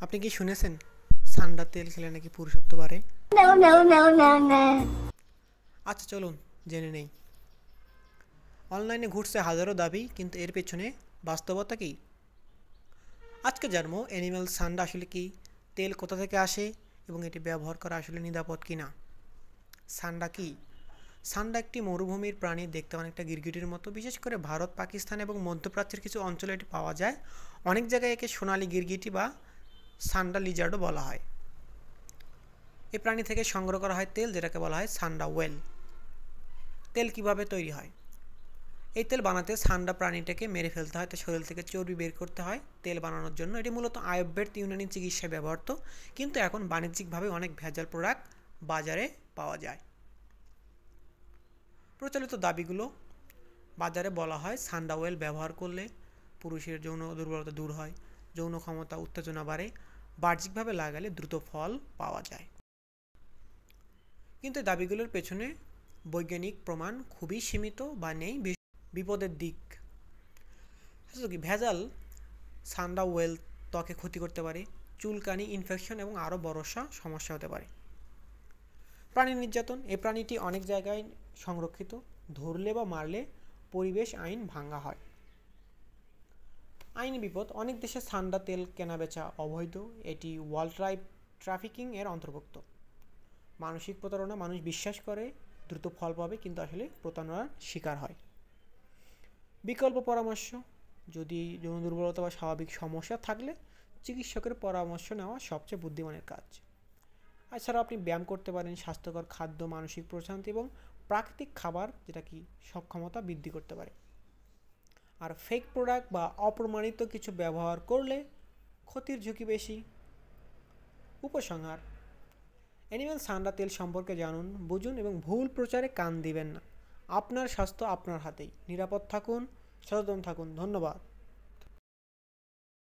আপনি কি শুনেছেন সান্ডা তেল খেলে নাকি পুরুষত্ব বাড়ে? No, no, no, no, no. আচ্ছা চলুন জেনে নেই। অনলাইনে ঘুরছে হাজারো দাবি, কিন্তু এর পেছনে বাস্তবতা কি? আজকে জানবো অ্যানিম্যাল সান্ডা আসলে কি, তেল কোথা থেকে আসে এবং এটি ব্যবহার করা আসলে নিরাপদ কিনা। সান্ডা কি? সান্ডা একটি মরুভূমির প্রাণী, দেখতে অনেকটা গিরগিটির মতো। বিশেষ করে ভারত, পাকিস্তান এবং মধ্যপ্রাচ্যের কিছু অঞ্চলে এটি পাওয়া যায়। অনেক জায়গায় একে সোনালী গিরগিটি বা সান্ডা লিজার্ডও বলা হয়। এই প্রাণী থেকে সংগ্রহ করা হয় তেল, যেটাকে বলা হয় সান্ডা ওয়েল। তেল কিভাবে তৈরি হয়? এই তেল বানাতে সান্ডা প্রাণীটাকে মেরে ফেলতে হয়, তার শরীর থেকে চর্বি বের করতে হয় তেল বানানোর জন্য। এটি মূলত আয়ুর্বেদ ইউনানি চিকিৎসায় ব্যবহৃত, কিন্তু এখন বাণিজ্যিকভাবে অনেক ভেজাল প্রোডাক্ট বাজারে পাওয়া যায়। প্রচলিত দাবিগুলো: বাজারে বলা হয় সান্ডা ওয়েল ব্যবহার করলে পুরুষের যৌন দুর্বলতা দূর হয়, যৌন ক্ষমতা উত্তেজনা বাড়ে, বাহ্যিকভাবে লাগালে দ্রুত ফল পাওয়া যায়। কিন্তু দাবিগুলোর পেছনে বৈজ্ঞানিক প্রমাণ খুবই সীমিত বা নেই। বিপদের দিক: ভেজাল সান্ডা ওয়েল ত্বকে ক্ষতি করতে পারে, চুলকানি, ইনফেকশন এবং আরও বড়সড় সমস্যা হতে পারে। প্রাণী নির্যাতন: এই প্রাণীটি অনেক জায়গায় সংরক্ষিত, ধরলে বা মারলে পরিবেশ আইন ভাঙা হয়। আইনি বিপদ: অনেক দেশে সান্ডা তেল কেনাবেচা অবৈধ, এটি ওয়াইল্ড লাইফ ট্রাফিকিং এর অন্তর্ভুক্ত। মানসিক প্রতারণা: মানুষ বিশ্বাস করে দ্রুত ফল পাবে, কিন্তু আসলে প্রতারণার শিকার হয়। বিকল্প পরামর্শ: যদি যৌন দুর্বলতা বা স্বাভাবিক সমস্যা থাকলে চিকিৎসকের পরামর্শ নেওয়া সবচেয়ে বুদ্ধিমানের কাজ। এছাড়াও আপনি ব্যায়াম করতে পারেন, স্বাস্থ্যকর খাদ্য, মানসিক প্রশান্তি এবং প্রাকৃতিক খাবার, যেটা কি সক্ষমতা বৃদ্ধি করতে পারে। আর ফেক প্রোডাক্ট বা অপ্রমাণিত কিছু ব্যবহার করলে ক্ষতির ঝুঁকি বেশি। উপসংহার: অ্যানিম্যাল সান্ডা তেল সম্পর্কে জানুন, বুঝুন এবং ভুল প্রচারে কান দিবেন না। আপনার স্বাস্থ্য আপনার হাতেই। নিরাপদ থাকুন, সচেতন থাকুন। ধন্যবাদ।